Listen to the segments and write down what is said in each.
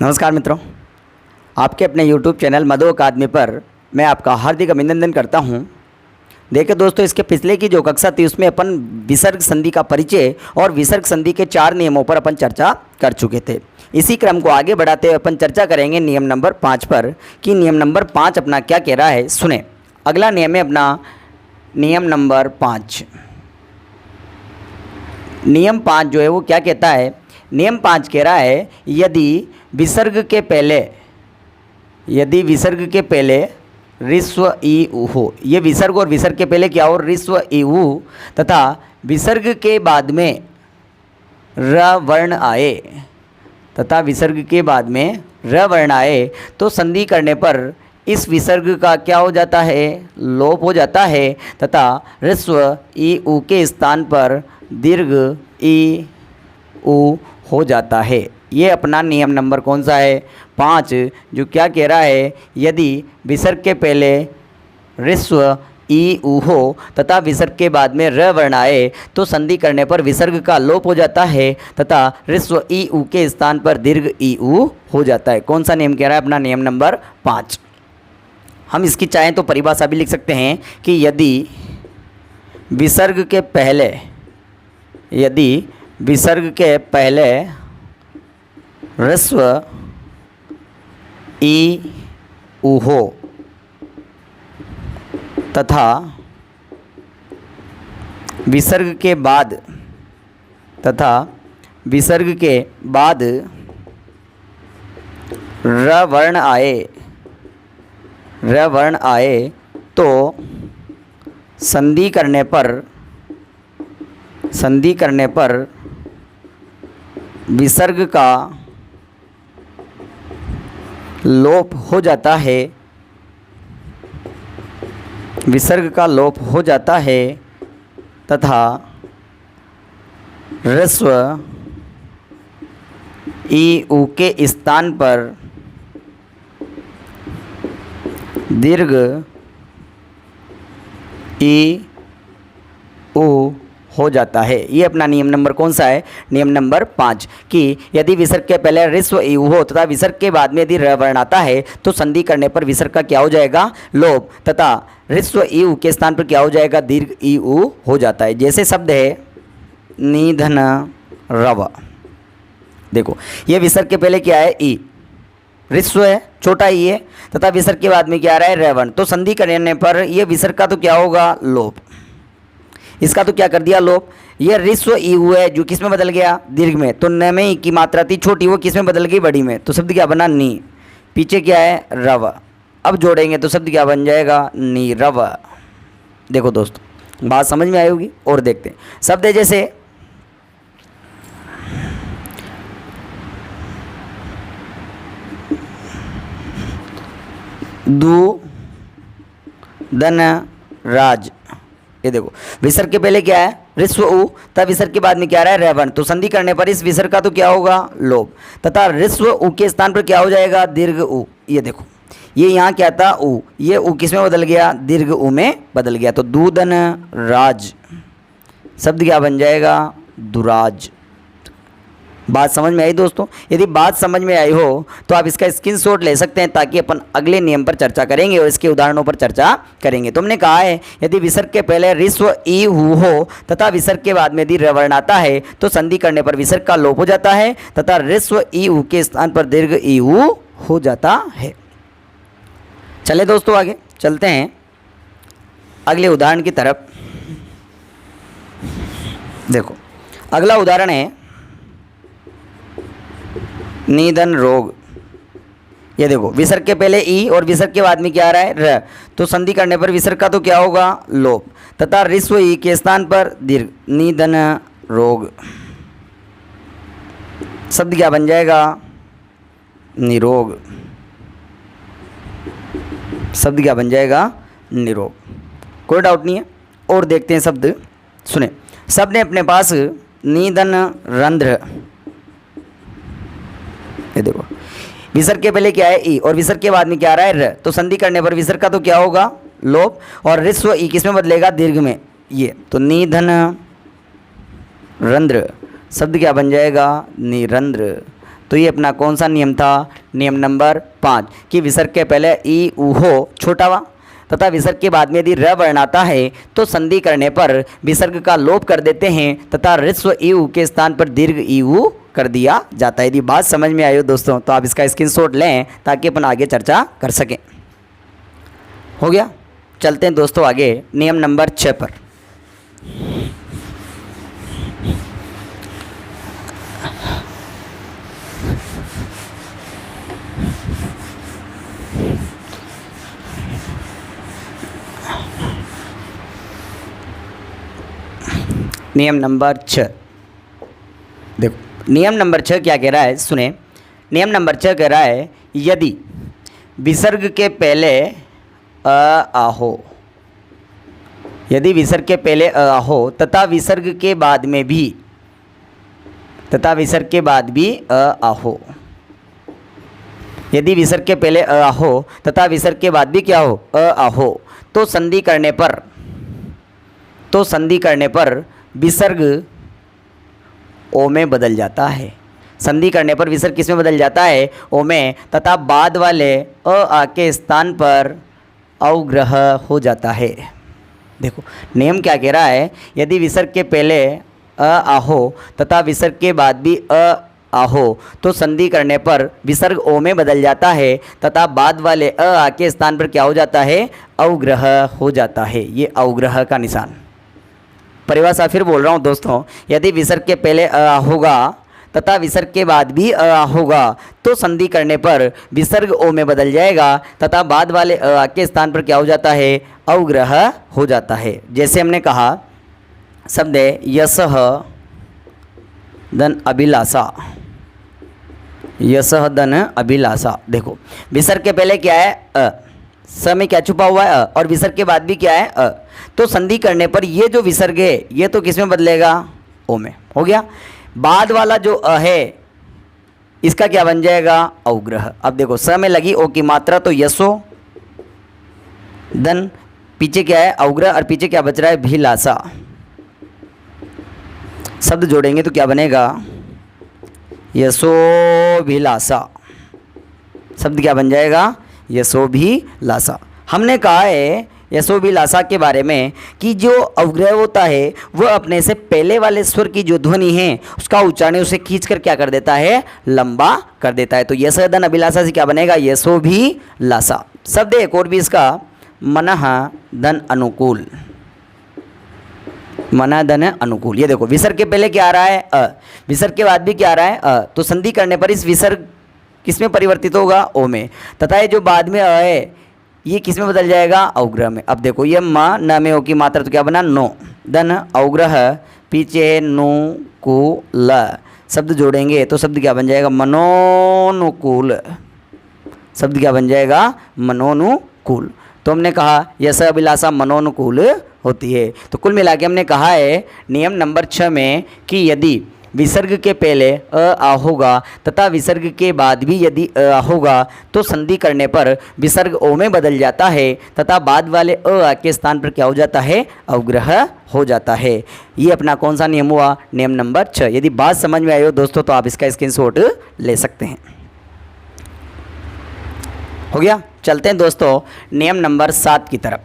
नमस्कार मित्रों, आपके अपने YouTube चैनल मधु अकादमी पर मैं आपका हार्दिक अभिनंदन करता हूं। देखिए दोस्तों, इसके पिछले की जो कक्षा थी उसमें अपन विसर्ग संधि का परिचय और विसर्ग संधि के 4 नियमों पर अपन चर्चा कर चुके थे। इसी क्रम को आगे बढ़ाते हुए अपन चर्चा करेंगे नियम नंबर 5 पर कि नियम नंबर 5 अपना क्या कह रहा है। सुने, अगला नियम है अपना नियम नंबर 5। नियम 5 जो है वो क्या कहता है। नियम 5 कह रहा है यदि विसर्ग के पहले ऋस्व ई उ हो, ये विसर्ग और विसर्ग के पहले क्या हो, ऋस्व ई उ, तथा विसर्ग के बाद में र वर्ण आए तो संधि करने पर इस विसर्ग का क्या हो जाता है, लोप हो जाता है, तथा ऋस्व ई उ के स्थान पर दीर्घ ई उ हो जाता है। ये अपना नियम नंबर कौन सा है, 5, जो क्या कह रहा है यदि विसर्ग के पहले ऋस्व ई उ हो तथा विसर्ग के बाद में र वर्ण आए तो संधि करने पर विसर्ग का लोप हो जाता है तथा ऋस्व ई उ के स्थान पर दीर्घ ई उ हो जाता है। कौन सा नियम कह रहा है, अपना नियम नंबर 5। हम इसकी चाहें तो परिभाषा भी लिख सकते हैं कि यदि विसर्ग के पहले ह्रस्व ई उ हो तथा विसर्ग के बाद र वर्ण आए तो संधि करने पर विसर्ग का लोप हो जाता है, तथा ह्रस्व ई उ के स्थान पर दीर्घ ई उ हो जाता है। ये अपना नियम नंबर कौन सा है, नियम नंबर 5, कि यदि विसर्ग के पहले ऋस्व ई उ हो तथा विसर्ग के बाद में यदि र वर्ण आता है तो संधि करने पर विसर्ग का क्या हो जाएगा, लोप, तथा ऋस्व ई उ के स्थान पर क्या हो जाएगा, दीर्घ ई उ हो जाता है। जैसे शब्द है निधन रव। देखो, ये विसर्ग के पहले क्या है, ई, ऋस्व है, छोटा ई है, तथा विसर्ग के बाद में क्या आ रहा है, र वर्ण, तो संधि करने पर ये विसर्ग का तो क्या होगा, लोप, इसका तो क्या कर दिया, लोप। ये ऋस्व ई उ है जो किस में बदल गया, दीर्घ में, तो न में ई की मात्रा थी छोटी, वो किस में बदल गई, बड़ी में, तो शब्द क्या बना, नी, पीछे क्या है, रव, अब जोड़ेंगे तो शब्द क्या बन जाएगा, नीरव। देखो दोस्तों, बात समझ में आई होगी। और देखते हैं शब्द है जैसे दू दन राज। ये देखो, विसर्ग के पहले क्या है, ऋस्व उ, तब विसर्ग के बाद में क्या आ रहा है, र वर्ण, तो संधि करने पर इस विसर्ग का तो क्या होगा, लोप, तथा ऋस्व उ के स्थान पर क्या हो जाएगा, दीर्घ उ। ये देखो, ये यहाँ क्या था, उ, ये उ किस में बदल गया, दीर्घ उ में बदल गया, तो दूधन राज, शब्द क्या बन जाएगा, दुराज। बात समझ में आई दोस्तों। यदि बात समझ में आई हो तो आप इसका स्क्रीनशॉट ले सकते हैं ताकि अपन अगले नियम पर चर्चा करेंगे और इसके उदाहरणों पर चर्चा करेंगे। तुमने कहा है यदि विसर्ग के पहले ऋस्व ई उ हो तथा विसर्ग के बाद में यदि र वर्ण आता है तो संधि करने पर विसर्ग का लोप हो जाता है तथा ऋस्व ई उ के स्थान पर दीर्घ ई उ हो जाता है। चले दोस्तों, आगे चलते हैं अगले उदाहरण की तरफ। देखो, अगला उदाहरण है निधन रोग। ये देखो, विसर्ग के पहले ई और विसर्ग के बाद में क्या आ रहा है, र, तो संधि करने पर विसर्ग का तो क्या होगा, लोप, तथा ऋस्व ई के स्थान पर दीर्घ, निधन रोग, शब्द क्या बन जाएगा, निरोग, शब्द क्या बन जाएगा, निरोग। कोई डाउट नहीं है। और देखते हैं शब्द, सुने, शब्द ने अपने पास निधन रंध्र। ये देखो, विसर्ग के पहले क्या है, ई, और विसर्ग के बाद में क्या आ रहा है, र, तो संधि करने पर विसर्ग का तो क्या होगा, लोप, और ऋस्व ई किस में बदलेगा, दीर्घ में, ये, तो निधन रंध्र, शब्द क्या बन जाएगा, निरंध्र, तो ये अपना कौन सा नियम था? नियम नंबर 5 कि विसर्ग के पहले ई ऊ हो छोटा वा तथा विसर्ग के बाद में यदि र वर्ण आता है तो संधि करने पर विसर्ग का लोप कर देते हैं तथा ह्रस्व ई ऊ के स्थान पर दीर्घ ई ऊ कर दिया जाता है। यदि बात समझ में आई हो दोस्तों तो आप इसका स्क्रीनशॉट लें ताकि अपन आगे चर्चा कर सकें। हो गया, चलते हैं दोस्तों आगे नियम नंबर 6 पर। नियम नंबर 6 देखो, नियम नंबर 6 क्या कह रहा है सुने। नियम नंबर 6 कह रहा है यदि विसर्ग के पहले आ हो, यदि विसर्ग के पहले आ हो तथा विसर्ग के बाद में भी आ हो, यदि विसर्ग के पहले आ हो तथा विसर्ग के बाद भी क्या हो? आ हो, तो संधि करने पर विसर्ग ओ में बदल जाता है। संधि करने पर विसर्ग किस में बदल जाता है? ओ में, तथा बाद वाले आ के स्थान पर अवग्रह हो जाता है। देखो नियम क्या कह रहा है, यदि विसर्ग के पहले आ हो तथा विसर्ग के बाद भी आ हो तो संधि करने पर विसर्ग ओ में बदल जाता है तथा बाद वाले आ के स्थान पर क्या हो जाता है? अवग्रह हो जाता है। ये अवग्रह का निशान। परिभाषा फिर बोल रहा हूँ दोस्तों, यदि विसर्ग के पहले अ होगा तथा विसर्ग के बाद भी अ होगा तो संधि करने पर विसर्ग ओ में बदल जाएगा तथा बाद वाले अ के स्थान पर क्या हो जाता है? अवग्रह हो जाता है। जैसे हमने कहा शब्द है यशः धन अभिलाषा, यशः धन अभिलाषा। देखो विसर्ग के पहले क्या है? अ, स में क्या छुपा हुआ है? अ, और विसर्ग के बाद भी क्या है? अ। तो संधि करने पर ये जो विसर्ग है ये तो किस में बदलेगा? ओ में। हो गया। बाद वाला जो अ है इसका क्या बन जाएगा? अवग्रह। अब देखो स में लगी ओ की मात्रा तो यशो, धन पीछे क्या है? अवग्रह, और पीछे क्या बच रहा है? भिलाषा। शब्द जोड़ेंगे तो क्या बनेगा? यशोभिलाषा। शब्द क्या बन जाएगा? यशोभिलाषा। हमने कहा है यशोभिलाषा के बारे में कि जो अवग्रह होता है वह अपने से पहले वाले स्वर की जो ध्वनि है उसका उच्चारण उसे खींचकर क्या कर देता है? लंबा कर देता है। तो यशः धन अभिलाषा से क्या बनेगा? यशोभिलाषा। शब्द एक और भी इसका मनः धन अनुकूल, मनः धन अनुकूल। ये देखो विसर्ग के पहले क्या आ रहा है? अ, विसर्ग के बाद भी क्या आ रहा है? अ। तो संधि करने पर इस विसर्ग किस में परिवर्तित होगा? ओ में, तथा ये जो बाद में अ है ये किस में बदल जाएगा? अवग्रह में। अब देखो ये म न में ओ की मात्रा तो क्या बना? नो, धन अवग्रह, पीछे नु कु ल। शब्द जोड़ेंगे तो शब्द क्या बन जाएगा? मनोनुकूल। शब्द क्या बन जाएगा? मनोनुकूल। तो हमने कहा यश अभिलाषा मनोनुकूल होती है। तो कुल मिला के हमने कहा है नियम नंबर 6 में कि यदि विसर्ग के पहले आ होगा तथा विसर्ग के बाद भी यदि आ होगा तो संधि करने पर विसर्ग ओ में बदल जाता है तथा बाद वाले आ के स्थान पर क्या हो जाता है? अवग्रह हो जाता है। ये अपना कौन सा नियम हुआ? नियम नंबर 6। यदि बात समझ में आई हो दोस्तों तो आप इसका स्क्रीनशॉट ले सकते हैं। हो गया। चलते हैं दोस्तों नियम नंबर 7 की तरफ।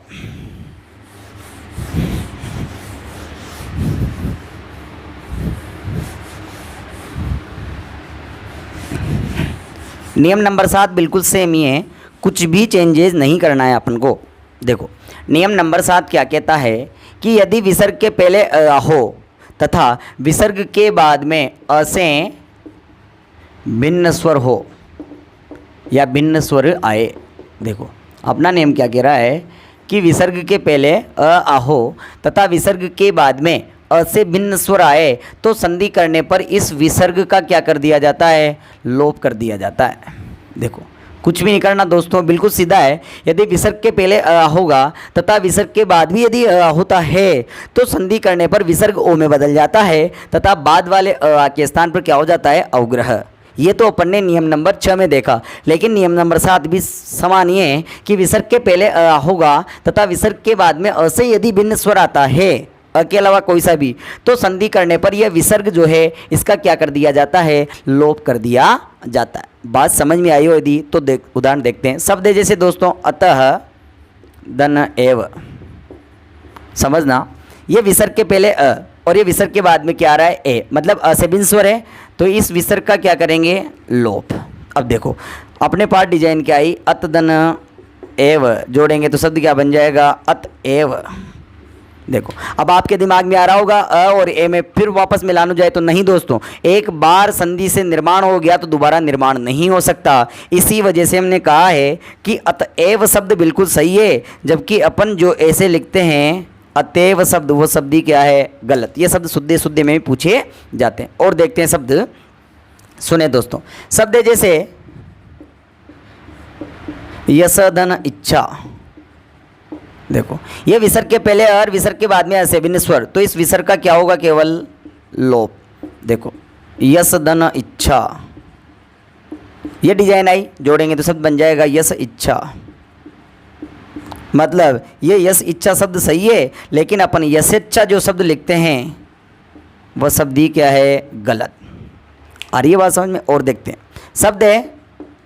नियम नंबर 7 बिल्कुल सेम ही है, कुछ भी चेंजेस नहीं करना है अपन को। देखो नियम नंबर 7 क्या कहता है कि यदि विसर्ग के पहले अ हो तथा विसर्ग के बाद में अ से भिन्न स्वर हो या भिन्न स्वर आए। देखो अपना नियम क्या कह रहा है कि विसर्ग के पहले आ हो तथा विसर्ग के बाद में अ से भिन्न स्वर आए तो संधि करने पर इस विसर्ग का क्या कर दिया जाता है? लोप कर दिया जाता है। देखो कुछ भी नहीं करना दोस्तों, बिल्कुल सीधा है। यदि विसर्ग के पहले अ होगा तथा विसर्ग के बाद भी यदि अ होता है तो संधि करने पर विसर्ग ओ में बदल जाता है तथा बाद वाले अ के स्थान पर क्या हो जाता है? अवग्रह। ये तो अपन ने नियम नंबर 6 में देखा, लेकिन नियम नंबर 7 भी समान ही है कि विसर्ग के पहले अ होगा तथा विसर्ग के बाद में अ से यदि भिन्न स्वर आता है अ के अलावा कोई सा भी, तो संधि करने पर यह विसर्ग जो है इसका क्या कर दिया जाता है, लोप कर दिया जाता है। बात समझ में आई हो यदि तो उदाहरण देखते हैं। शब्द है जैसे दोस्तों अतः दन एव, समझना ये विसर्ग के पहले अ और ये विसर्ग के बाद में क्या आ रहा है ए, मतलब अ से बिन स्वर है, तो इस विसर्ग का क्या करेंगे, लोप। अब देखो अपने पाठ डिजाइन क्या आई, अत दन एव जोड़ेंगे तो शब्द क्या बन जाएगा, अत एव। देखो अब आपके दिमाग में आ रहा होगा अ और ए में फिर वापस मिलाना जाए तो नहीं दोस्तों, एक बार संधि से निर्माण हो गया तो दोबारा निर्माण नहीं हो सकता। इसी वजह से हमने कहा है कि अतएव शब्द बिल्कुल सही है, जबकि अपन जो ऐसे लिखते हैं अतएव शब्द वो शब्द ही क्या है, गलत। ये शब्द शुद्धे शुद्धे में भी पूछे जाते हैं। और देखते हैं शब्द, सुने दोस्तों, शब्द जैसे यशधन इच्छा, देखो ये विसर्ग के पहले और विसर्ग के बाद में ऐसे भिन्न स्वर, तो इस विसर्ग का क्या होगा, केवल लोप। देखो यश धन इच्छा, ये डिजाइन आई, जोड़ेंगे तो शब्द बन जाएगा यश इच्छा। मतलब ये यश इच्छा शब्द सही है, लेकिन अपन यशेच्छा जो शब्द लिखते हैं वह शब्द ही क्या है, गलत। आ रही है बात समझ में। और देखते हैं शब्द है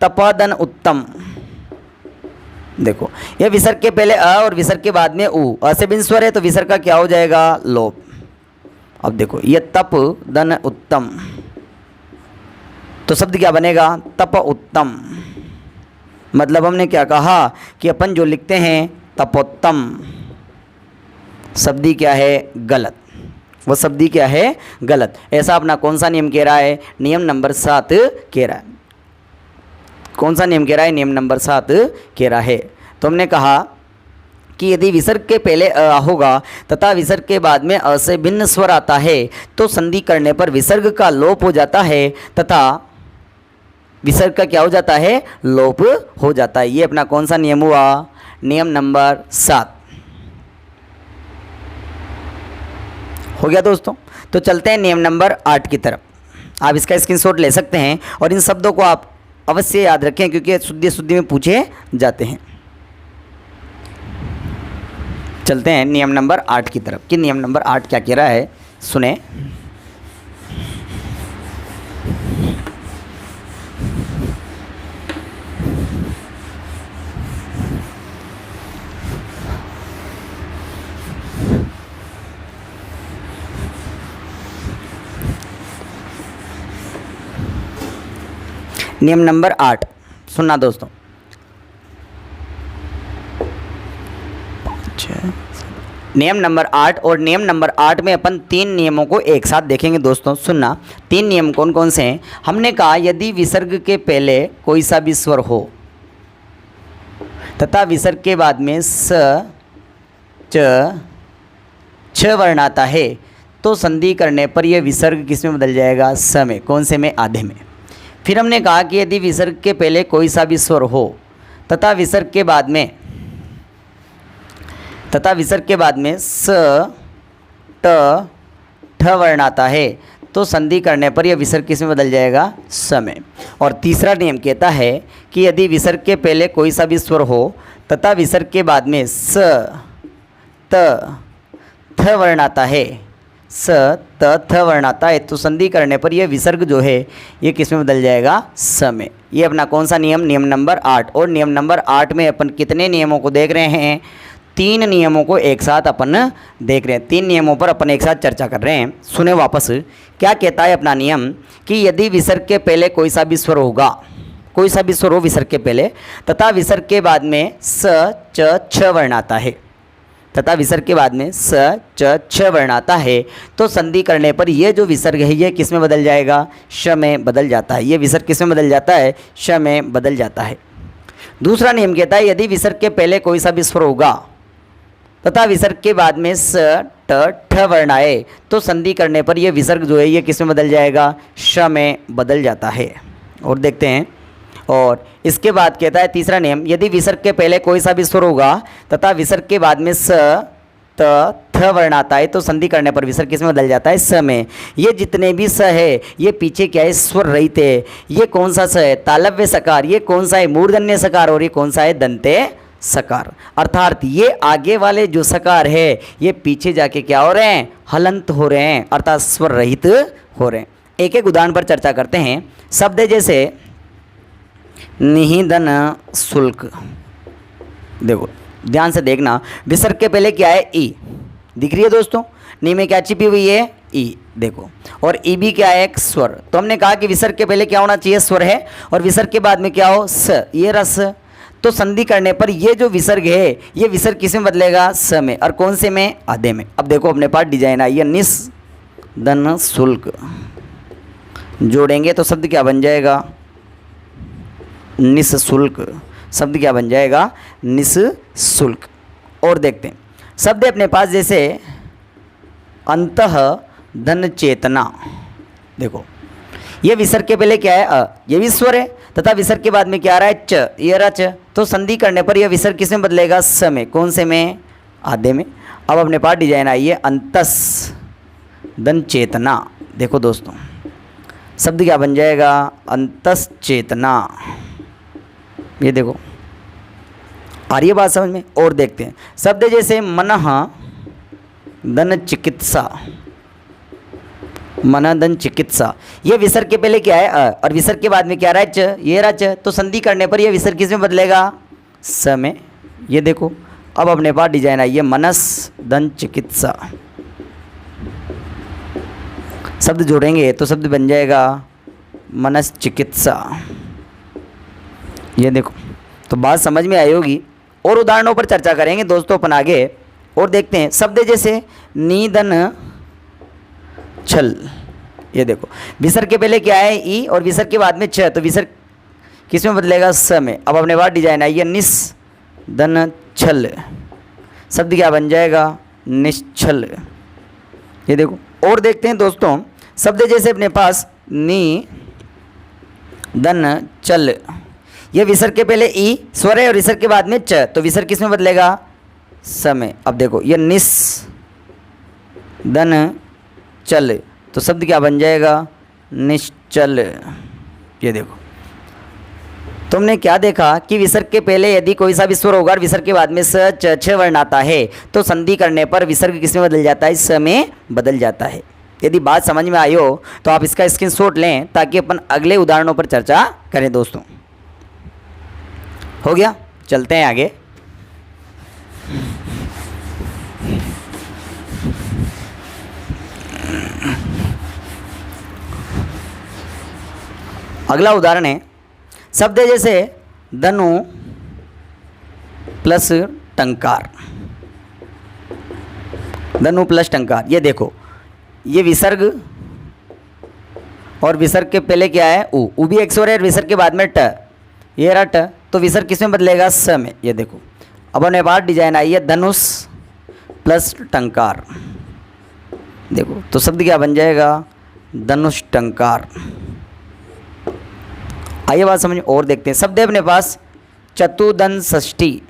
तपदन उत्तम। देखो ये विसर्ग के पहले अ और विसर्ग के बाद में उ, अ से बिन स्वर है तो विसर्ग का क्या हो जाएगा, लोप। अब देखो ये तप दन उत्तम, तो शब्द क्या बनेगा, तप उत्तम। मतलब हमने क्या कहा कि अपन जो लिखते हैं तपोत्तम, शब्दी क्या है, गलत। वो शब्दी क्या है, गलत। ऐसा अपना कौन सा नियम कह रहा है, नियम नंबर 7 कह रहा है। कौन सा नियम कह रहा है, नियम नंबर 7 कह रहा है। तो हमने कहा कि यदि विसर्ग के पहले अ होगा तथा विसर्ग के बाद में अ से भिन्न स्वर आता है तो संधि करने पर विसर्ग का लोप हो जाता है तथा विसर्ग का क्या हो जाता है, लोप हो जाता है। ये अपना कौन सा नियम हुआ, नियम नंबर 7 हो गया दोस्तों। तो चलते हैं नियम नंबर 8 की तरफ। आप इसका स्क्रीनशॉट ले सकते हैं और इन शब्दों को आप अवश्य याद रखें क्योंकि शुद्धि शुद्धि में पूछे जाते हैं। चलते हैं नियम नंबर 8 की तरफ कि नियम नंबर 8 क्या कह रहा है, सुने। अच्छा, नियम नंबर 8 सुनना दोस्तों। नियम नंबर 8 और नियम नंबर 8 में अपन 3 नियमों को एक साथ देखेंगे दोस्तों। सुनना, 3 नियम कौन कौन से हैं। हमने कहा यदि विसर्ग के पहले कोई सा भी स्वर हो तथा विसर्ग के बाद में स च छ वर्ण आता है तो संधि करने पर यह विसर्ग किस में बदल जाएगा, स में। कौन से में, आधे में। फिर हमने कहा कि यदि विसर्ग के पहले कोई सा भी स्वर हो तथा विसर्ग के बाद में स ट ठ वर्ण आता है तो संधि करने पर यह विसर्ग किस में बदल जाएगा, स में। और तीसरा नियम कहता है कि यदि विसर्ग के पहले कोई सा भी स्वर हो तथा विसर्ग के बाद में स त थ वर्ण आता है, स त थ वर्ण आता है तो संधि करने पर यह विसर्ग जो है ये किस में बदल जाएगा, स में। ये अपना कौन सा नियम, नियम नंबर 8। और नियम नंबर 8 में अपन कितने नियमों को देख रहे हैं, 3 नियमों को एक साथ अपन देख रहे हैं। 3 नियमों पर अपन एक साथ चर्चा कर रहे हैं। सुने वापस क्या कहता है अपना नियम कि यदि विसर्ग के पहले कोई सा भी स्वर होगा, कोई सा भी स्वर हो विसर्ग के पहले तथा विसर्ग के बाद में स च छ वर्ण आता है तथा विसर्ग के बाद में स च छ वर्ण आता है तो संधि करने पर यह जो विसर्ग है ये किस में बदल जाएगा, श में बदल जाता है। ये विसर्ग किस में बदल जाता है, श में बदल जाता है। दूसरा नियम कहता है यदि विसर्ग के पहले कोई सा भी स्वर होगा तथा विसर्ग के बाद में स ट ठ वर्ण आए तो संधि करने पर यह विसर्ग जो है ये किस में बदल जाएगा, श में बदल जाता है। और देखते हैं। और इसके बाद कहता है तीसरा नियम, यदि विसर्ग के पहले कोई सा भी स्वर होगा तथा विसर्ग के बाद में स त थ वर्ण आता है तो संधि करने पर विसर्ग किस में बदल जाता है, स में। ये जितने भी स है ये पीछे क्या है, स्वर रहित है। ये कौन सा स है, तालव्य सकार। ये कौन सा है, मूर्धन्य सकार। और ये कौन सा है, दंते सकार, अर्थात ये आगे वाले जो सकार है ये पीछे जाके क्या हो रहे हैं, हलंत हो रहे हैं, अर्थात स्वर रहित हो रहे हैं। एक एक उदाहरण पर चर्चा करते हैं। शब्द जैसे निहिदन शुल्क, देखो ध्यान से देखना, विसर्ग के पहले क्या है, ई दिख रही है दोस्तों, नी में क्या छिपी हुई है, ई, देखो, और ई भी क्या है, एक स्वर। तो हमने कहा कि विसर्ग के पहले क्या होना चाहिए, स्वर है, और विसर्ग के बाद में क्या हो, स, ये रस। तो संधि करने पर ये जो विसर्ग है ये विसर्ग किस में बदलेगा, स में, और कौन से में, आधे में। अब देखो अपने पास डिजाइन आई है, निस्दन शुल्क, जोड़ेंगे तो शब्द क्या बन जाएगा, निःशुल्क, शब्द क्या बन जाएगा, निःशुल्क। और देखते हैं शब्द अपने पास जैसे अंतः धन चेतना, देखो ये विसर्ग के पहले क्या है, ये भी स्वर है, तथा विसर्ग के बाद में क्या आ रहा है, च, ये रच। तो संधि करने पर यह विसर्ग किस में बदलेगा, स में, कौन से में, आधे में। अब अपने पास डिजाइन आई है अंतस धन चेतना, देखो दोस्तों शब्द क्या बन जाएगा, अंतस चेतना, ये देखो आ रही है बात समझ में। और देखते हैं शब्द जैसे मनः धन चिकित्सा, मनः धन चिकित्सा, ये विसर्ग के पहले क्या है, और विसर्ग के बाद में क्या रहा है, च, ये रहा च। तो संधि करने पर यह विसर्ग किस में बदलेगा, स में, ये देखो। अब अपने पास डिजाइन आई है मनस धन चिकित्सा, शब्द जोड़ेंगे तो शब्द बन जाएगा मनस चिकित्सा, ये देखो। तो बात समझ में आई होगी। और उदाहरणों पर चर्चा करेंगे दोस्तों अपन आगे। और देखते हैं शब्द जैसे निधन छल, ये देखो विसर्ग के पहले क्या है, ई, और विसर्ग के बाद में छ। तो विसर्ग किस में बदलेगा, स में। अब अपने बाद डिजाइन आई है निस्धन छल, शब्द क्या बन जाएगा, निश्चल, ये देखो। और देखते हैं दोस्तों शब्द जैसे अपने पास नी धन चल, ये विसर्ग के पहले ई स्वर है और विसर्ग के बाद में च। तो विसर्ग किस में बदलेगा, स में। अब देखो ये निस धन चल, तो शब्द क्या बन जाएगा, निश्चल, ये देखो। तुमने क्या देखा कि विसर्ग के पहले यदि कोई सा भी स्वर होगा और विसर्ग के बाद में स, च, छ वर्ण आता है तो संधि करने पर विसर्ग किस में बदल जाता है, स में बदल जाता है। यदि बात समझ में आई हो तो आप इसका स्क्रीनशॉट लें ताकि अपन अगले उदाहरणों पर चर्चा करें दोस्तों। हो गया, चलते हैं आगे। अगला उदाहरण है शब्द जैसे धनु प्लस टंकार, धनु प्लस टंकार, ये देखो ये विसर्ग और विसर्ग के पहले क्या है, उ भी एक स्वर है, विसर्ग के बाद में ट, ये रहा ट। तो विसर्ग किस में बदलेगा, स में, ये देखो। अब अपने पास डिजाइन आई है धनुष प्लस टंकार, देखो। तो शब्द क्या बन जाएगा, धनुष टंकार। आइए बात समझ। और देखते हैं शब्द है अपने पास चतुर्धन षष्ठी,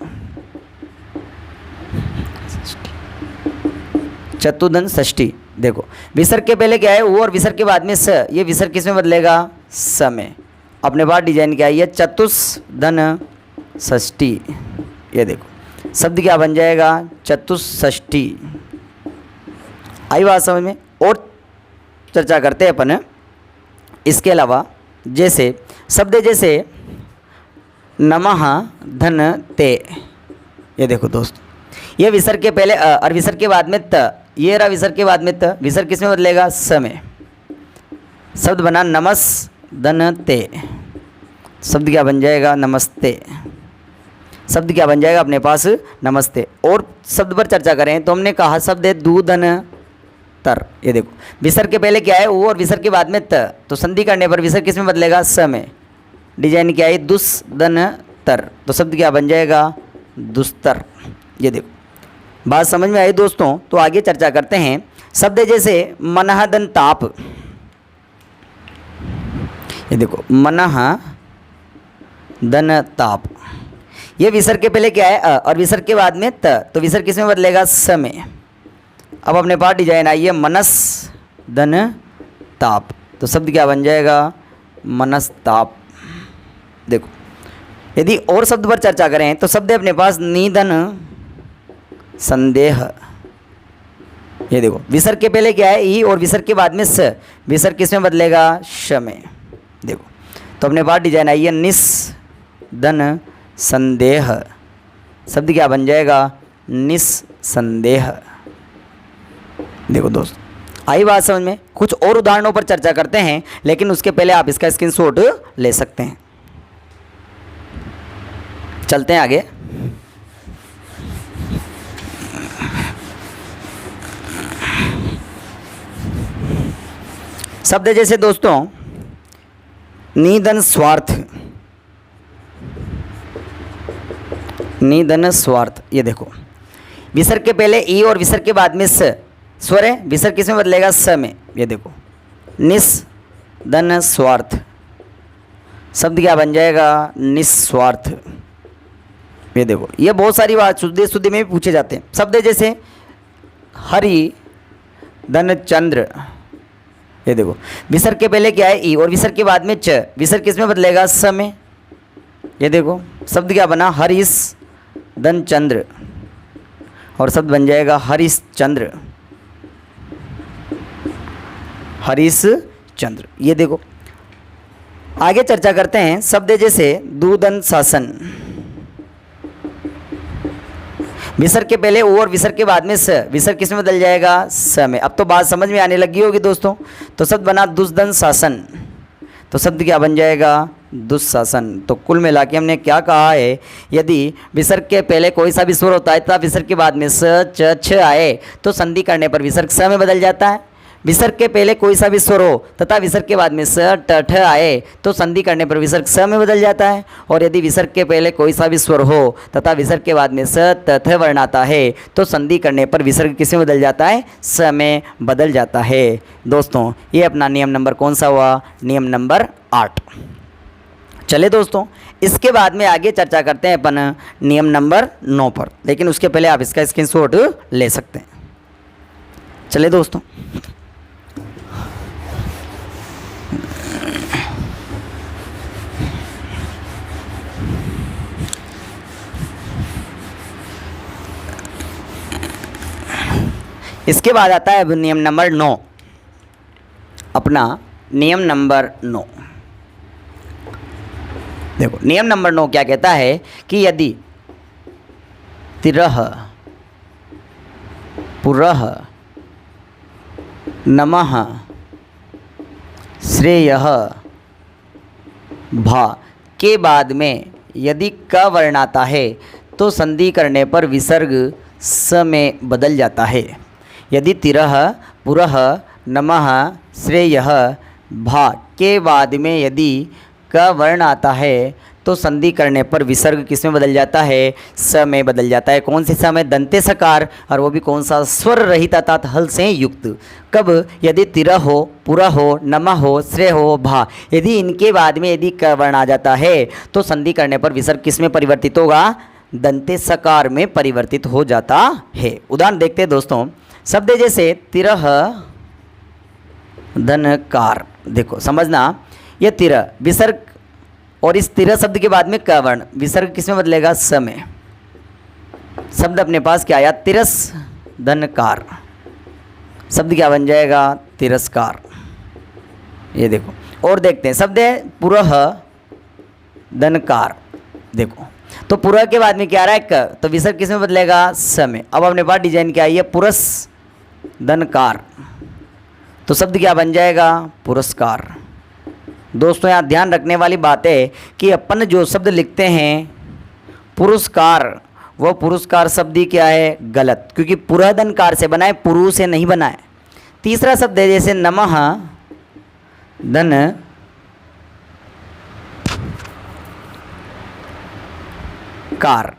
चतुर्धन षष्ठी, देखो विसर्ग के पहले क्या है, वो, और विसर्ग के बाद में स। ये विसर्ग किस में बदलेगा, स में। अपने पास डिजाइन क्या है, ये चतुर्धन षष्ठी, ये देखो। शब्द क्या बन जाएगा, चतुष्षष्ठी। आई बात समझ में। और चर्चा करते हैं अपन इसके अलावा। जैसे शब्द जैसे नमः धन ते, ये देखो दोस्तों ये विसर्ग के पहले और विसर्ग के बाद में त, ये रहा विसर्ग के बाद में त। विसर्ग किस में बदलेगा, स में। शब्द बना नमस धन ते, शब्द क्या बन जाएगा, नमस्ते, शब्द क्या बन जाएगा अपने पास, नमस्ते। और शब्द पर चर्चा करें तो हमने कहा शब्द है दूधन तर, ये देखो विसर्ग के पहले क्या है, वो, और विसर्ग के बाद में त। तो संधि करने पर विसर्ग किस में बदलेगा, स में। डिजाइन क्या है, दुस्धन तर, तो शब्द क्या बन जाएगा, दुस्तर, ये देखो। बात समझ में आई दोस्तों। तो आगे चर्चा करते हैं शब्द जैसे मनः धन ताप, ये देखो मनः धन ताप, ये विसर्ग के पहले क्या है, और विसर्ग के बाद में त। तो विसर्ग किस में बदलेगा, स में। अब अपने पास डिजाइन आई है मनस धन ताप, तो शब्द क्या बन जाएगा, मनस ताप, देखो। यदि और शब्द पर चर्चा करें तो शब्द है अपने पास निधन संदेह। ये देखो विसर्ग के पहले क्या है ई और विसर्ग के बाद में स, विसर्ग किस में बदलेगा श में। देखो तो अपने पास डिजाइन आई है निस्धन संदेह, शब्द क्या बन जाएगा निस्संदेह। देखो दोस्त आई बात समझ में। कुछ और उदाहरणों पर चर्चा करते हैं, लेकिन उसके पहले आप इसका स्क्रीनशॉट ले सकते हैं। चलते हैं आगे। शब्द जैसे दोस्तों निधन स्वार्थ, निधन स्वार्थ। ये देखो विसर्ग के पहले ई और विसर्ग के बाद में स, स्वर है, विसर्ग किस में बदलेगा स में। ये देखो निस्धन स्वार्थ, शब्द क्या बन जाएगा निस्वार्थ। ये देखो ये बहुत सारी बात शुद्धि में भी पूछे जाते हैं। शब्द जैसे हरि धन चंद्र। ये देखो विसर्ग के पहले क्या है ई और विसर्ग के बाद में च, विसर्ग किस में बदलेगा स में। ये देखो शब्द क्या बना हरिश धन चंद्र, और शब्द बन जाएगा हरीश चंद्र, हरीश चंद्र। ये देखो आगे चर्चा करते हैं। शब्द जैसे दूधन शासन, विसर्ग के पहले ओ और विसर्ग के बाद में स, विसर्ग किस में बदल जाएगा स में। अब तो बात समझ में आने लगी होगी दोस्तों। तो शब्द बना दुष्धन शासन, तो शब्द क्या बन जाएगा दुःशासन। तो कुल मिला के हमने क्या कहा है, यदि विसर्ग के पहले कोई सा भी स्वर होता है तथा विसर्ग के बाद में स च छ आए तो संधि करने पर विसर्ग स में बदल जाता है। विसर्ग के पहले कोई सा भी स्वर हो तथा विसर्ग के बाद में स ट ठ आए तो संधि करने पर विसर्ग स में बदल जाता है। और यदि विसर्ग के पहले कोई सा भी स्वर हो तथा विसर्ग के बाद में स त थ वर्ण आता है तो संधि करने पर विसर्ग किस में बदल जाता है स में बदल जाता है। दोस्तों ये अपना नियम नंबर कौन सा हुआ, नियम नंबर 8। चले दोस्तों इसके बाद में आगे चर्चा करते हैं अपन नियम नंबर 9 पर, लेकिन उसके पहले आप इसका स्क्रीनशॉट ले सकते हैं। चले दोस्तों इसके बाद आता है अब नियम नंबर 9, अपना नियम नंबर 9। देखो नियम नंबर 9 क्या कहता है कि यदि तिरह पुरह नमः श्रेयः भा के बाद में यदि क वर्ण आता है तो संधि करने पर विसर्ग स में बदल जाता है। यदि तिरह पुरह नमः श्रेयः भा के बाद में यदि क वर्ण आता है तो संधि करने पर विसर्ग किस में बदल जाता है स में बदल जाता है। कौन से स में, दंते सकार, और वो भी कौन सा, स्वर रहित अर्थात हल से युक्त। कब, यदि तिरह हो पुरा हो नमः हो श्रेय हो भा, यदि इनके बाद में यदि क वर्ण आ जाता है तो संधि करने पर विसर्ग किस में परिवर्तित होगा, दंते सकार में परिवर्तित हो जाता है। उदाहरण देखते हैं दोस्तों। शब्द जैसे तिरह धनकार, देखो समझना, यह तिरह विसर्ग और इस तिरह शब्द के बाद में क वर्ण, विसर्ग किस में बदलेगा स में। शब्द अपने पास क्या आया, तिरस धनकार, शब्द क्या बन जाएगा तिरस्कार। ये देखो और देखते हैं शब्द है पुरह धनकार। देखो तो पुरह के बाद में क्या आ रहा है क, तो विसर्ग किस में बदलेगा स में। अब अपने पास डिजाइन क्या आई है पुरस धनकार, तो शब्द क्या बन जाएगा पुरस्कार। दोस्तों यहाँ ध्यान रखने वाली बात है कि अपन जो शब्द लिखते हैं पुरस्कार, वह पुरस्कार शब्द ही क्या है गलत, क्योंकि पुरह धनकार से बना है, पुरु से नहीं बना है। तीसरा शब्द है जैसे नमः धन कार,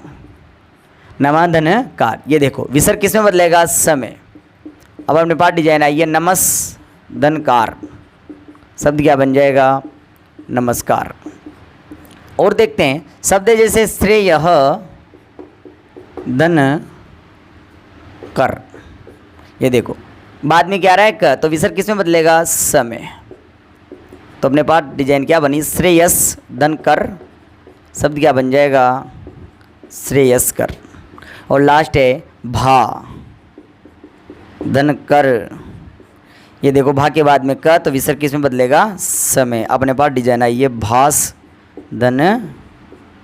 नमः धन कार। ये देखो विसर्ग किस में बदलेगा स में। अब अपने पास डिजाइन आई है नमस धनकार, शब्द क्या बन जाएगा नमस्कार। और देखते हैं शब्द जैसे श्रेय धन कर। ये देखो बाद में क्या आ रहा है क, तो विसर्ग किस में बदलेगा स में। तो अपने पास डिजाइन क्या बनी श्रेयस धन कर, शब्द क्या बन जाएगा, श्रेयस्कर। और लास्ट है भा, धन कर। ये देखो भा के बाद में क, तो विसर्ग किस में बदलेगा, समय। अपने पास डिजाइन आई है भास धन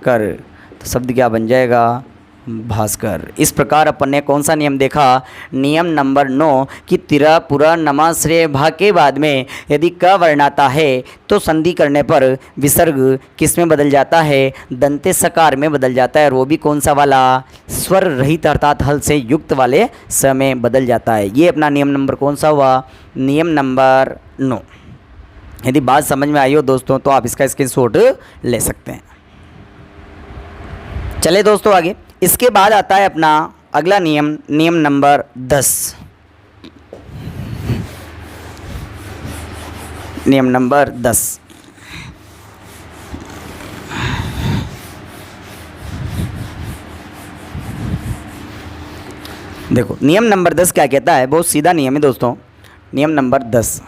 कर, तो शब्द क्या बन जाएगा, भास्कर। इस प्रकार अपन ने कौन सा नियम देखा, नियम नंबर 9 कि तिरा पुरा नमाश्रय भा के बाद में यदि क वर्ण आता है तो संधि करने पर विसर्ग किस में बदल जाता है, दंते सकार में बदल जाता है। और वो भी कौन सा वाला, स्वर रहित अर्थात हल से युक्त वाले स में बदल जाता है। ये अपना नियम नंबर कौन सा हुआ, नियम नंबर 9। यदि बात समझ में आई हो दोस्तों तो आप इसका स्क्रीनशॉट ले सकते हैं। चले दोस्तों आगे, इसके बाद आता है अपना अगला नियम, नियम नंबर 10। नियम नंबर 10, देखो नियम नंबर 10 क्या कहता है, बहुत सीधा नियम है दोस्तों। नियम नंबर 10,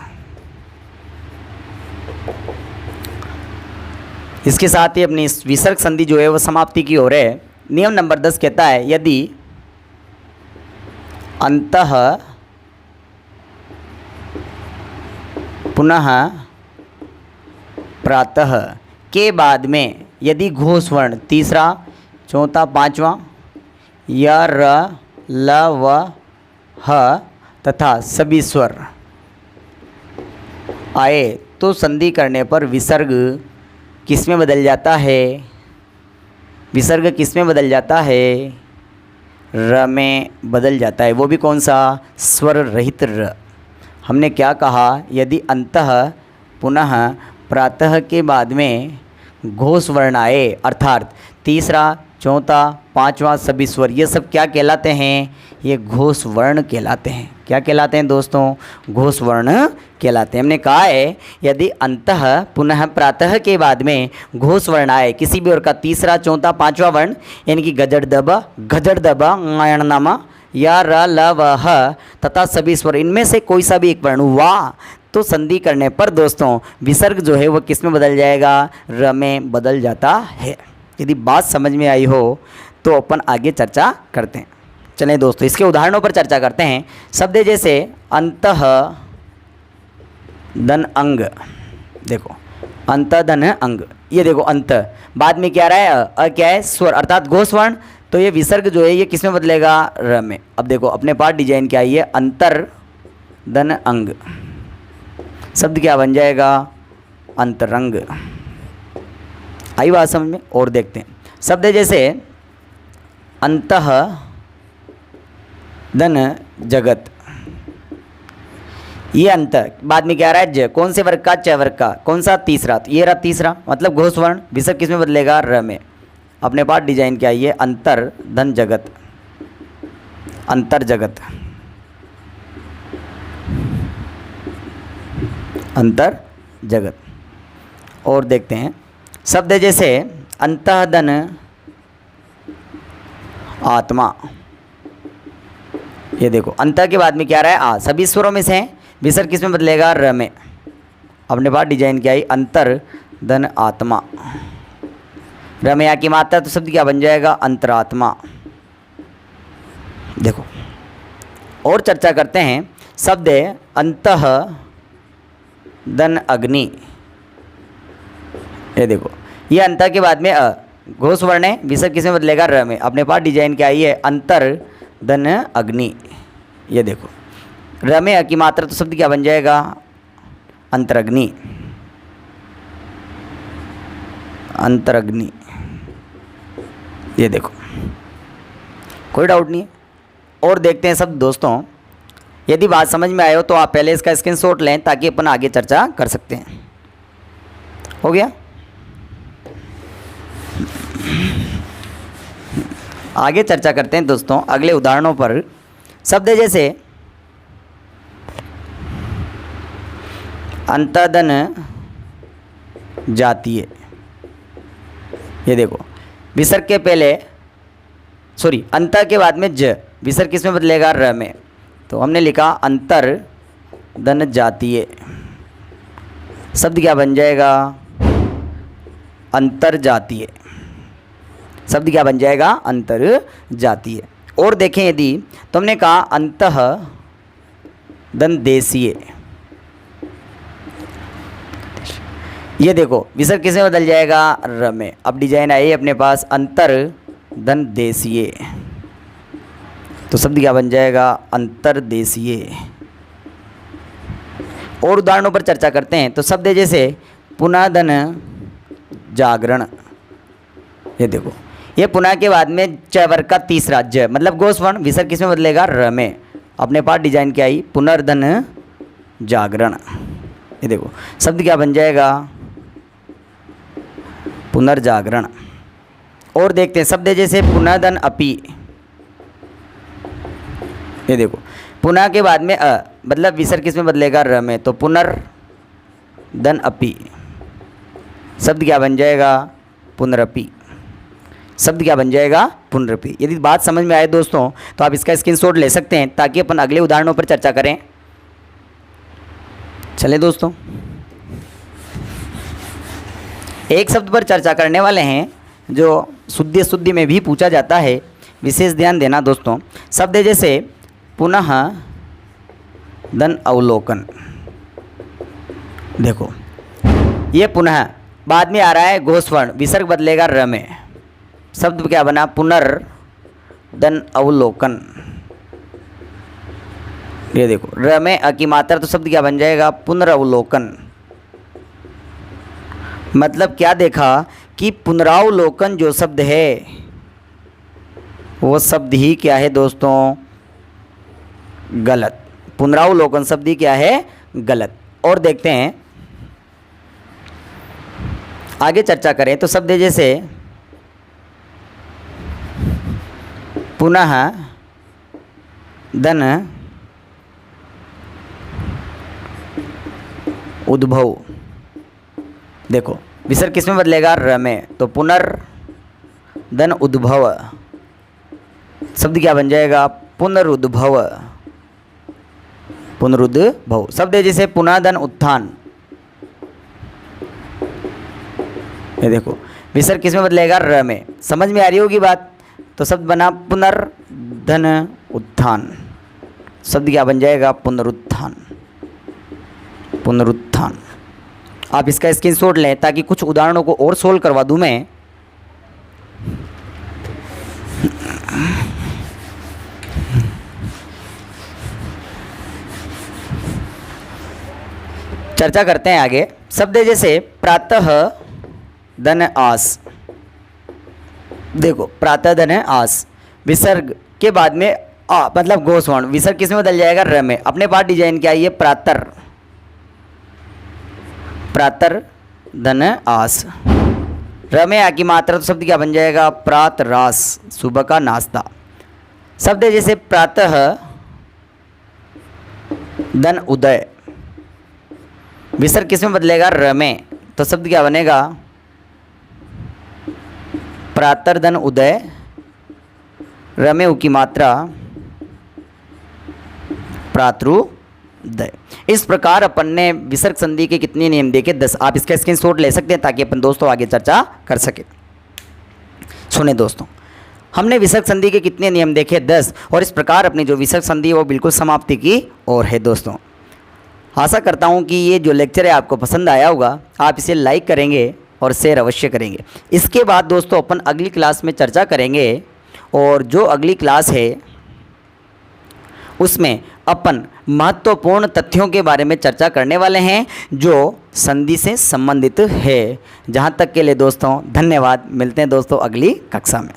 इसके साथ ही अपनी विसर्ग संधि जो है वो समाप्ति की ओर है। नियम नंबर 10 कहता है यदि अंतः पुनः प्रातः के बाद में यदि घोष वर्ण तीसरा, चौथा, पांचवा या र, ल, व, ह तथा सभी स्वर आए तो संधि करने पर विसर्ग किस में बदल जाता है, विसर्ग किस में बदल जाता है, र में बदल जाता है। वो भी कौन सा, स्वर रहित र। हमने क्या कहा, यदि अंतः पुनः प्रातः के बाद में घोष वर्ण आए अर्थात तीसरा, चौथा, पांचवा सभी स्वर, ये सब क्या कहलाते हैं, ये घोष वर्ण कहलाते हैं। क्या कहलाते हैं दोस्तों, घोष वर्ण कहलाते हैं। हमने कहा है यदि अंतः पुनः प्रातः के बाद में घोष वर्ण आए किसी भी ओर का तीसरा, चौथा, पांचवा वर्ण यानी कि गजड़ दबा नामा या र, ल, व, ह तथा सभी स्वर, इनमें से कोई सा भी एक वर्ण हुआ तो संधि करने पर दोस्तों विसर्ग जो है वो किस में बदल जाएगा, र में बदल जाता है। यदि बात समझ में आई हो तो अपन आगे चर्चा करते हैं। चलें दोस्तों इसके उदाहरणों पर चर्चा करते हैं। शब्द जैसे अंतः धन अंग, देखो अंत धन अंग, ये देखो अंत बाद में क्या रहा है, अ क्या है, स्वर अर्थात घोष वर्ण, तो ये विसर्ग जो है ये किस में बदलेगा, र में। अब देखो अपने पास डिजाइन क्या आई है, अंतर धन अंग, शब्द क्या बन जाएगा, अंतरंग। आई बात समझ में। और देखते हैं शब्द जैसे अंतः धन जगत, ये अंत बाद में क्या रहा है, ज कौन से वर्ग का, च वर्ग का, कौन सा, तीसरा, तो ये रहा तीसरा मतलब घोष वर्ण, विसर्ग किस में बदलेगा, र में। अपने पास डिजाइन क्या है, अंतर धन जगत, अंतर जगत, अंतर जगत। और देखते हैं शब्द जैसे अंतः धन आत्मा, ये देखो अंत के बाद में क्या रहा है, आ, सभी स्वरों में से हैं, विसर्ग किस में बदलेगा, र में। अपने पास डिजाइन क्या है, अंतर धन आत्मा, र में आ की मात्रा तो शब्द क्या बन जाएगा, अंतरात्मा। देखो और चर्चा करते हैं शब्द अंतः धन अग्नि, ये देखो ये अंत के बाद में अ, घोष वर्ण है, विसर्ग किस में बदलेगा, र में। अपने पास डिजाइन क्या आई है, अंतर धन अग्नि, ये देखो र में अ की मात्रा तो शब्द क्या बन जाएगा, अंतरग्नि, अंतरग्नि, ये देखो कोई डाउट नहीं है। और देखते हैं सब दोस्तों, यदि बात समझ में आए हो तो आप पहले इसका स्क्रीनशॉट लें ताकि अपन आगे चर्चा कर सकते हैं। हो गया, आगे चर्चा करते हैं दोस्तों अगले उदाहरणों पर। शब्द जैसे अंतधन जातीय, ये देखो विसर्ग के पहले सॉरी अंत के बाद में ज, विसर्ग किस में बदलेगा, र में। तो हमने लिखा अंतर धन जातीय, शब्द क्या बन जाएगा, अंतर जातीय। शब्द क्या बन जाएगा, अंतर जातीय। और देखें यदि तो हमने कहा अंतः दन देशीय, ये देखो विसर्ग किसमें बदल जाएगा, र में। अब डिजाइन आई अपने पास अंतर दन देशीय, तो शब्द क्या बन जाएगा, अंतरदेशीय। और उदाहरणों पर चर्चा करते हैं। तो शब्द जैसे पुनः धन जागरण, ये देखो ये पुनः के बाद में च वर्ग का तीसरा ज मतलब गोस्वर्ण, विसर्ग किसमें बदलेगा, र में। अपने पास डिजाइन क्या आई, पुनर्धन जागरण, ये देखो शब्द क्या बन जाएगा, पुनर्जागरण। और देखते हैं शब्द जैसे पुनर्धन अपि, ये देखो पुनः के बाद में मतलब विसर्ग किसमें बदलेगा, र में। तो पुनर्धन अपि, शब्द क्या बन जाएगा, पुनरपि, शब्द क्या बन जाएगा, पुनरपि। यदि बात समझ में आए दोस्तों तो आप इसका स्क्रीनशॉट ले सकते हैं ताकि अपन अगले उदाहरणों पर चर्चा करें। चले दोस्तों, एक शब्द पर चर्चा करने वाले हैं जो शुद्धि में भी पूछा जाता है, विशेष ध्यान देना दोस्तों। शब्द जैसे पुनः धन अवलोकन, देखो ये पुनः बाद में आ रहा है गोस्वर्ण, विसर्ग बदलेगा र में, शब्द क्या बना, पुनर्धन अवलोकन। ये देखो र में अ की मात्रा, तो शब्द क्या बन जाएगा, पुनरावलोकन। मतलब क्या देखा कि पुनरावलोकन जो शब्द है वो शब्द ही क्या है दोस्तों, गलत। पुनरावलोकन शब्द ही क्या है, गलत। और देखते हैं आगे चर्चा करें। तो शब्द जैसे पुनः धन उद्भव, देखो विसर्ग किसमें बदलेगा, र में। तो पुनर्धन उद्भव, शब्द क्या बन जाएगा, पुनरुद्भव, पुनरुद्भव। शब्द जैसे पुनः धन उत्थान, ये देखो विसर्ग किसमें बदलेगा, र में। समझ में आ रही होगी बात। तो शब्द बना पुनर्धन उत्थान, शब्द क्या बन जाएगा, पुनरुत्थान, पुनरुत्थान। आप इसका स्क्रीनशॉट लें ताकि कुछ उदाहरणों को और सोल्व करवा दूं मैं। चर्चा करते हैं आगे। शब्द जैसे प्रातः धन आस, देखो प्रातः धन आस, विसर्ग के बाद में मतलब गोस्वर्ण, विसर्ग किसमें बदल जाएगा, र में। अपने पास डिजाइन क्या है, ये प्रातर, प्रातर धन आस, र में आ की मात्रा, तो शब्द क्या बन जाएगा, प्रात रास, सुबह का नाश्ता। शब्द जैसे प्रातः धन उदय, विसर्ग किसमें बदलेगा, र में। तो शब्द क्या बनेगा, प्रातर्धन उदय, र में उ की मात्रा, प्रातरुदय। इस प्रकार अपन ने विसर्ग संधि के कितने नियम देखे, 10। आप इसका स्क्रीनशॉट ले सकते हैं ताकि अपन दोस्तों आगे चर्चा कर सके। सुने दोस्तों, हमने विसर्ग संधि के कितने नियम देखे, 10। और इस प्रकार अपनी जो विसर्ग संधि है वो बिल्कुल समाप्ति की ओर है दोस्तों। आशा करता हूँ कि ये जो लेक्चर है आपको पसंद आया होगा। आप इसे लाइक करेंगे और शेयर अवश्य करेंगे। इसके बाद दोस्तों अपन अगली क्लास में चर्चा करेंगे, और जो अगली क्लास है उसमें अपन महत्वपूर्ण तथ्यों के बारे में चर्चा करने वाले हैं जो संधि से संबंधित है। जहाँ तक के लिए दोस्तों धन्यवाद। मिलते हैं दोस्तों अगली कक्षा में।